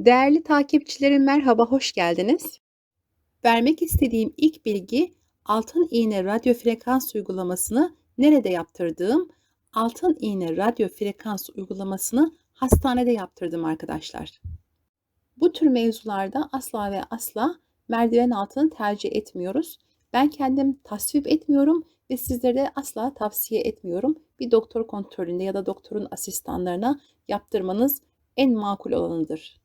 Değerli takipçilerim merhaba, hoş geldiniz. Vermek istediğim ilk bilgi altın iğne radyo frekans uygulamasını nerede yaptırdığım, altın iğne radyo frekans uygulamasını hastanede yaptırdım arkadaşlar. Bu tür mevzularda asla ve asla merdiven altını tercih etmiyoruz. Ben kendim tasvip etmiyorum ve sizlere de asla tavsiye etmiyorum. Bir doktor kontrolünde ya da doktorun asistanlarına yaptırmanız en makul olanıdır.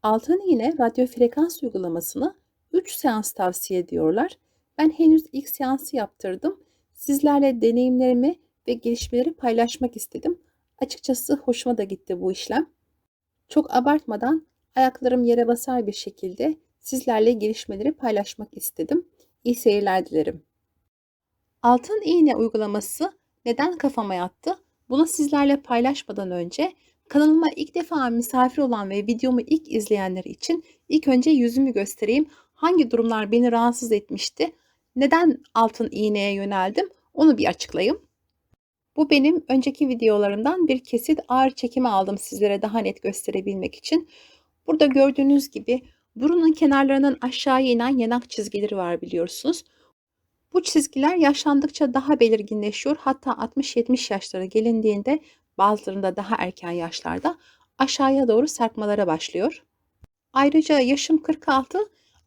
Altın iğne radyo frekans uygulamasını 3 seans tavsiye ediyorlar. Ben henüz ilk seansı yaptırdım. Sizlerle deneyimlerimi ve gelişmeleri paylaşmak istedim. Açıkçası hoşuma da gitti bu işlem. Çok abartmadan ayaklarım yere basar bir şekilde sizlerle gelişmeleri paylaşmak istedim. İyi seyirler dilerim. Altın iğne uygulaması neden kafama yattı? Bunu sizlerle paylaşmadan önce kanalıma ilk defa misafir olan ve videomu ilk izleyenler için ilk önce yüzümü göstereyim. Hangi durumlar beni rahatsız etmişti? Neden altın iğneye yöneldim? Onu bir açıklayayım. Bu benim önceki videolarımdan bir kesit, ağır çekimi aldım sizlere daha net gösterebilmek için. Burada gördüğünüz gibi burunun kenarlarından aşağıya inen yanak çizgileri var biliyorsunuz. Bu çizgiler yaşlandıkça daha belirginleşiyor. Hatta 60-70 yaşlara gelindiğinde bazılarında daha erken yaşlarda aşağıya doğru sarkmalara başlıyor. Ayrıca yaşım 46,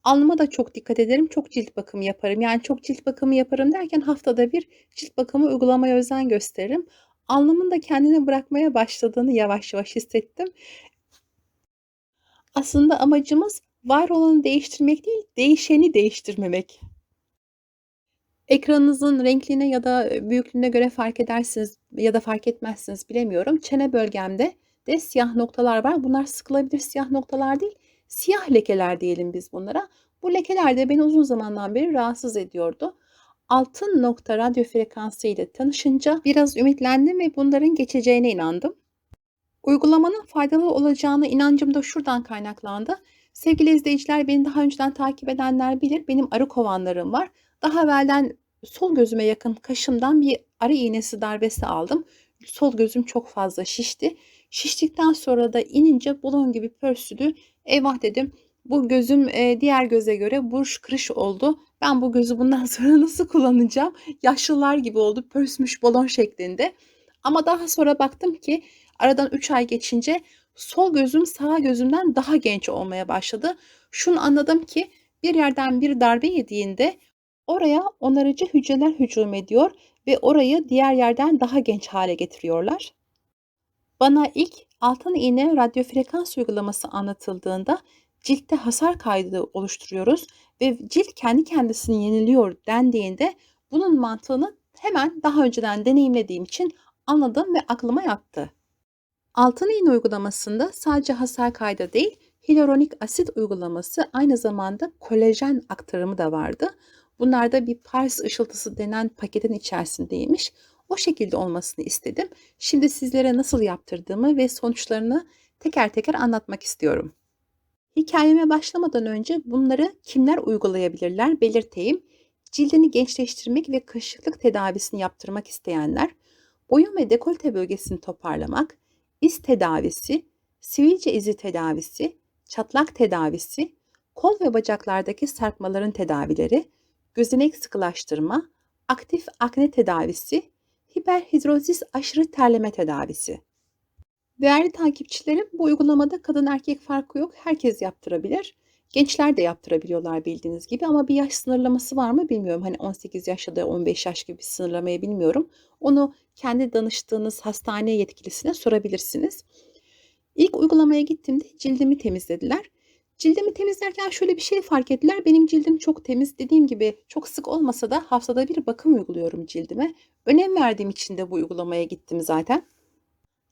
alnıma da çok dikkat ederim. Çok cilt bakımı yaparım. Yani çok cilt bakımı yaparım derken haftada bir cilt bakımı uygulamaya özen gösteririm. Alnımın da kendini bırakmaya başladığını yavaş yavaş hissettim. Aslında amacımız var olanı değiştirmek değil, değişeni değiştirmemek. Ekranınızın renkliğine ya da büyüklüğüne göre fark edersiniz ya da fark etmezsiniz bilemiyorum. Çene bölgemde de siyah noktalar var. Bunlar sıkılabilir siyah noktalar değil, siyah lekeler diyelim biz bunlara. Bu lekeler de beni uzun zamandan beri rahatsız ediyordu. Altın nokta radyo frekansı ile tanışınca biraz ümitlendim ve bunların geçeceğine inandım. Uygulamanın faydalı olacağına inancım da şuradan kaynaklandı. Sevgili izleyiciler, beni daha önceden takip edenler bilir. Benim arı kovanlarım var. Daha evvelden sol gözüme yakın kaşımdan bir arı iğnesi darbesi aldım. Sol gözüm çok fazla şişti. Şiştikten sonra da inince balon gibi pörsüdü. Eyvah dedim. Bu gözüm diğer göze göre buruş kırış oldu. Ben bu gözü bundan sonra nasıl kullanacağım? Yaşlılar gibi oldu. Pörsmüş balon şeklinde. Ama daha sonra baktım ki aradan 3 ay geçince sol gözüm sağ gözümden daha genç olmaya başladı. Şunu anladım ki bir yerden bir darbe yediğinde oraya onarıcı hücreler hücum ediyor ve orayı diğer yerden daha genç hale getiriyorlar. Bana ilk altın iğne radyo frekans uygulaması anlatıldığında ciltte hasar kaydı oluşturuyoruz ve cilt kendi kendisini yeniliyor dendiğinde bunun mantığını hemen daha önceden deneyimlediğim için anladım ve aklıma yattı. Altın iğne uygulamasında sadece hasar kaydı değil, hyaluronik asit uygulaması aynı zamanda kolajen aktarımı da vardı. Bunlar da bir Pars ışıltısı denen paketin içerisindeymiş. O şekilde olmasını istedim. Şimdi sizlere nasıl yaptırdığımı ve sonuçlarını teker teker anlatmak istiyorum. Hikayeme başlamadan önce bunları kimler uygulayabilirler belirteyim. Cildini gençleştirmek ve kırışıklık tedavisini yaptırmak isteyenler, boyun ve dekolte bölgesini toparlamak, iz tedavisi, sivilce izi tedavisi, çatlak tedavisi, kol ve bacaklardaki sarkmaların tedavileri, gözenek sıkılaştırma, aktif akne tedavisi, hiperhidrozis aşırı terleme tedavisi. Değerli takipçilerim, bu uygulamada kadın erkek farkı yok. Herkes yaptırabilir. Gençler de yaptırabiliyorlar bildiğiniz gibi ama bir yaş sınırlaması var mı bilmiyorum. Hani 18 yaş ya da 15 yaş gibi bir sınırlamayı bilmiyorum. Onu kendi danıştığınız hastane yetkilisine sorabilirsiniz. İlk uygulamaya gittiğimde cildimi temizlediler. Cildimi temizlerken şöyle bir şey fark ettiler. Benim cildim çok temiz. Dediğim gibi çok sık olmasa da haftada bir bakım uyguluyorum cildime. Önem verdiğim için de bu uygulamaya gittim zaten.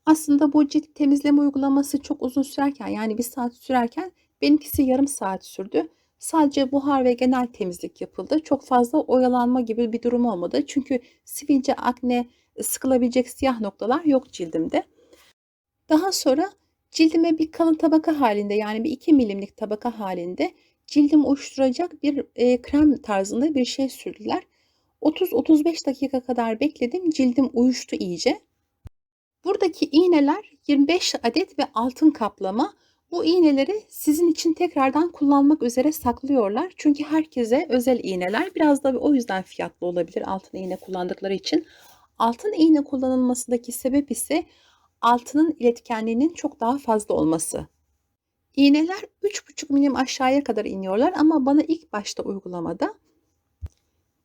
Aslında bu cilt temizleme uygulaması çok uzun sürerken, yani 1 saat sürerken benimkisi yarım saat sürdü. Sadece buhar ve genel temizlik yapıldı. Çok fazla oyalanma gibi bir durum olmadı. Çünkü sivilce, akne, sıkılabilecek siyah noktalar yok cildimde. Daha sonra cildime bir kalın tabaka halinde, yani bir 2 milimlik tabaka halinde cildimi uyuşturacak bir krem tarzında bir şey sürdüler. 30-35 dakika kadar bekledim. Cildim uyuştu iyice. Buradaki iğneler 25 adet ve altın kaplama. Bu iğneleri sizin için tekrardan kullanmak üzere saklıyorlar. Çünkü herkese özel iğneler. Biraz da o yüzden fiyatlı olabilir altın iğne kullandıkları için. Altın iğne kullanılmasındaki sebep ise altının iletkenliğinin çok daha fazla olması. İğneler 3,5 milim aşağıya kadar iniyorlar ama bana ilk başta uygulamada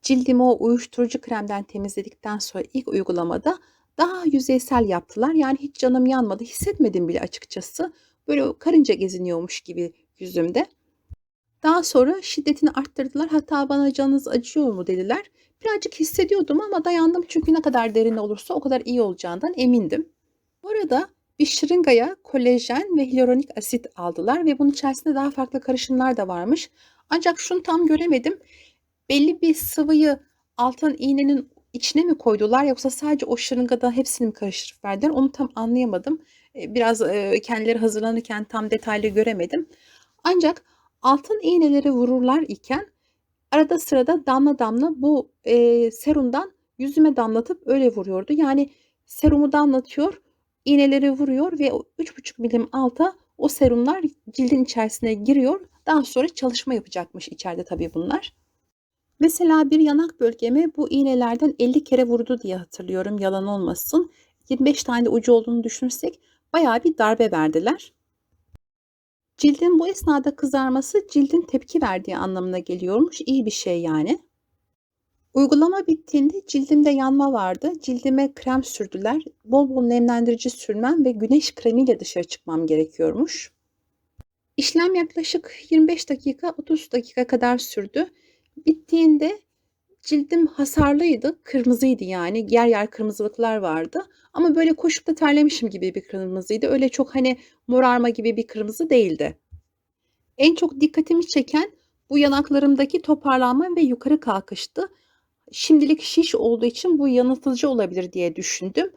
cildimi o uyuşturucu kremden temizledikten sonra ilk uygulamada daha yüzeysel yaptılar. Yani hiç canım yanmadı, hissetmedim bile açıkçası. Böyle karınca geziniyormuş gibi yüzümde. Daha sonra şiddetini arttırdılar. Hatta bana canınız acıyor mu dediler. Birazcık hissediyordum ama dayandım çünkü ne kadar derin olursa o kadar iyi olacağından emindim. Bu arada bir şırıngaya kolajen ve hyaluronik asit aldılar ve bunun içerisinde daha farklı karışımlar da varmış. Ancak şunu tam göremedim. Belli bir sıvıyı altın iğnenin içine mi koydular yoksa sadece o şırıngada hepsini mi karıştırıp verdiler? Onu tam anlayamadım. Biraz kendileri hazırlanırken tam detaylı göremedim. Ancak altın iğneleri vururlar iken arada sırada damla damla bu serumdan yüzüme damlatıp öyle vuruyordu. Yani serumu damlatıyor, iğneleri vuruyor ve o 3,5 milim alta o serumlar cildin içerisine giriyor. Daha sonra çalışma yapacakmış içeride tabii bunlar. Mesela bir yanak bölgeme bu iğnelerden 50 kere vurdu diye hatırlıyorum, yalan olmasın. 25 tane ucu olduğunu düşünürsek bayağı bir darbe verdiler. Cildin bu esnada kızarması cildin tepki verdiği anlamına geliyormuş. İyi bir şey yani. Uygulama bittiğinde cildimde yanma vardı. Cildime krem sürdüler. Bol bol nemlendirici sürmem ve güneş kremiyle dışarı çıkmam gerekiyormuş. İşlem yaklaşık 25 dakika 30 dakika kadar sürdü. Bittiğinde cildim hasarlıydı, kırmızıydı yani. Yer yer kırmızılıklar vardı ama böyle koşup da terlemişim gibi bir kırmızıydı. Öyle çok, hani, morarma gibi bir kırmızı değildi. En çok dikkatimi çeken bu yanaklarımdaki toparlanma ve yukarı kalkıştı. Şimdilik şiş olduğu için bu yanıltıcı olabilir diye düşündüm.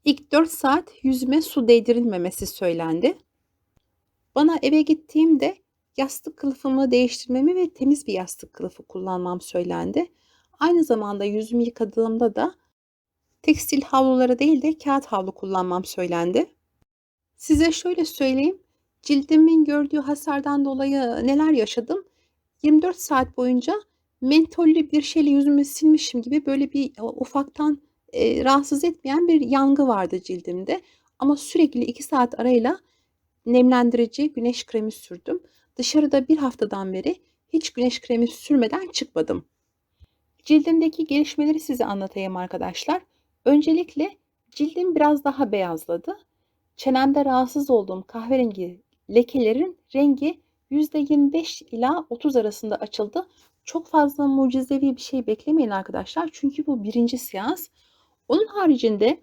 İlk 4 saat yüzüme su değdirilmemesi söylendi. Bana eve gittiğimde yastık kılıfımı değiştirmemi ve temiz bir yastık kılıfı kullanmam söylendi. Aynı zamanda yüzümü yıkadığımda da tekstil havluları değil de kağıt havlu kullanmam söylendi. Size şöyle söyleyeyim, cildimin gördüğü hasardan dolayı neler yaşadım? 24 saat boyunca mentollü bir şeyle yüzümü silmişim gibi böyle bir ufaktan, rahatsız etmeyen bir yangı vardı cildimde. Ama sürekli 2 saat arayla nemlendirici güneş kremi sürdüm. Dışarıda bir haftadan beri hiç güneş kremi sürmeden çıkmadım. Cildimdeki gelişmeleri size anlatayım arkadaşlar. Öncelikle cildim biraz daha beyazladı. Çenemde rahatsız olduğum kahverengi lekelerin rengi %25 ila 30 arasında açıldı. Çok fazla mucizevi bir şey beklemeyin arkadaşlar. Çünkü bu birinci seans. Onun haricinde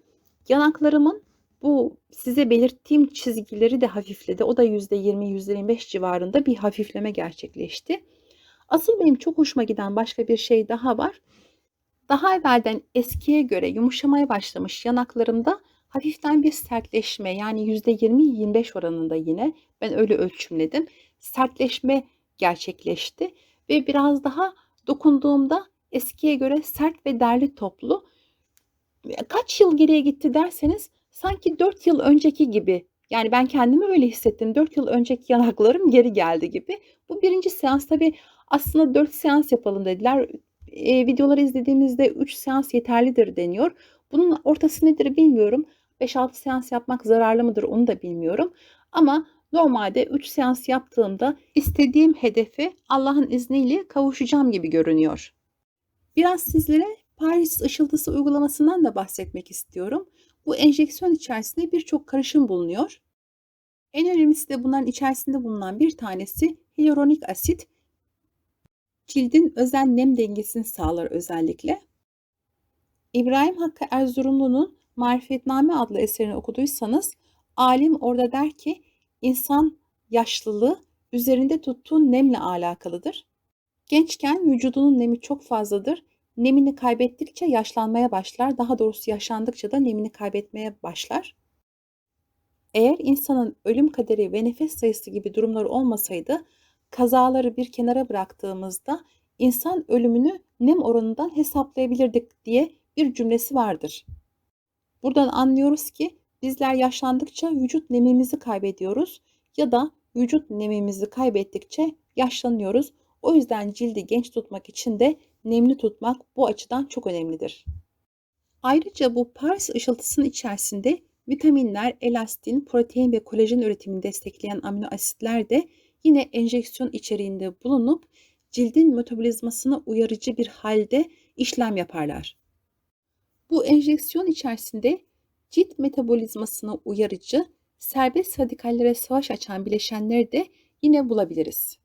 yanaklarımın bu size belirttiğim çizgileri de hafifledi. O da %20, %25 civarında bir hafifleme gerçekleşti. Asıl benim çok hoşuma giden başka bir şey daha var. Daha evvelden eskiye göre yumuşamaya başlamış yanaklarımda hafiften bir sertleşme, yani %20-25 oranında, yine ben öyle ölçümledim, sertleşme gerçekleşti ve biraz daha dokunduğumda eskiye göre sert ve derli toplu. Kaç yıl geriye gitti derseniz sanki 4 yıl önceki gibi. Yani ben kendimi öyle hissettim. 4 yıl önceki yanaklarım geri geldi gibi. Bu birinci seans. Tabii aslında 4 seans yapalım dediler. Videoları izlediğimizde 3 seans yeterlidir deniyor. Bunun ortası nedir bilmiyorum. 5-6 seans yapmak zararlı mıdır onu da bilmiyorum. Ama normalde 3 seans yaptığımda istediğim hedefe Allah'ın izniyle kavuşacağım gibi görünüyor. Biraz sizlere Paris ışıltısı uygulamasından da bahsetmek istiyorum. Bu enjeksiyon içerisinde birçok karışım bulunuyor. En önemlisi de bunların içerisinde bulunan bir tanesi hyaluronik asit. Cildin özel nem dengesini sağlar özellikle. İbrahim Hakkı Erzurumlu'nun Marifetname adlı eserini okuduysanız, alim orada der ki insan yaşlılığı üzerinde tuttuğu nemle alakalıdır. Gençken vücudunun nemi çok fazladır. Nemini kaybettikçe yaşlanmaya başlar. Daha doğrusu yaşlandıkça da nemini kaybetmeye başlar. Eğer insanın ölüm kaderi ve nefes sayısı gibi durumları olmasaydı, kazaları bir kenara bıraktığımızda insan ölümünü nem oranından hesaplayabilirdik diye bir cümlesi vardır. Buradan anlıyoruz ki Bizler yaşlandıkça vücut nemimizi kaybediyoruz ya da vücut nemimizi kaybettikçe yaşlanıyoruz. O yüzden cildi genç tutmak için de nemli tutmak bu açıdan çok önemlidir. Ayrıca bu Paris ışıltısının içerisinde vitaminler, elastin, protein ve kolajen üretimini destekleyen amino asitler de yine enjeksiyon içeriğinde bulunup cildin metabolizmasına uyarıcı bir halde işlem yaparlar. Bu enjeksiyon içerisinde cilt metabolizmasına uyarıcı, serbest radikallere savaş açan bileşenleri de yine bulabiliriz.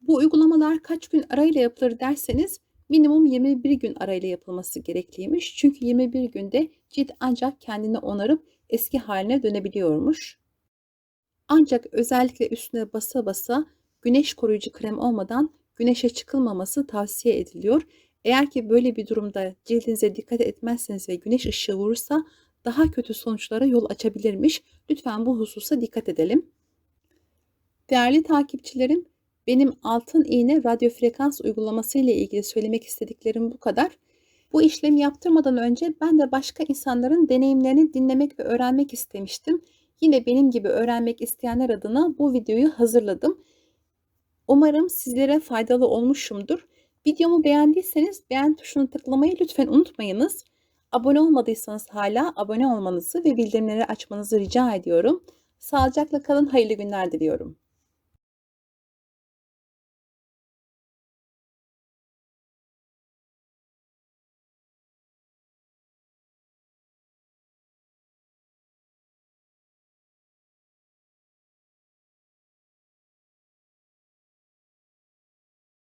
Bu uygulamalar kaç gün arayla yapılır derseniz minimum 21 gün arayla yapılması gerekliymiş. Çünkü 21 günde cilt ancak kendini onarıp eski haline dönebiliyormuş. Ancak özellikle üstüne basa basa güneş koruyucu krem olmadan güneşe çıkılmaması tavsiye ediliyor. Eğer ki böyle bir durumda cildinize dikkat etmezseniz ve güneş ışığı vurursa daha kötü sonuçlara yol açabilirmiş. Lütfen bu hususa dikkat edelim. Değerli takipçilerim, benim altın iğne radyo frekans uygulaması ile ilgili söylemek istediklerim bu kadar. Bu işlemi yaptırmadan önce ben de başka insanların deneyimlerini dinlemek ve öğrenmek istemiştim. Yine benim gibi öğrenmek isteyenler adına bu videoyu hazırladım. Umarım sizlere faydalı olmuşumdur. Videomu beğendiyseniz beğen tuşunu tıklamayı lütfen unutmayınız. Abone olmadıysanız hala abone olmanızı ve bildirimleri açmanızı rica ediyorum. Sağlıcakla kalın, hayırlı günler diliyorum.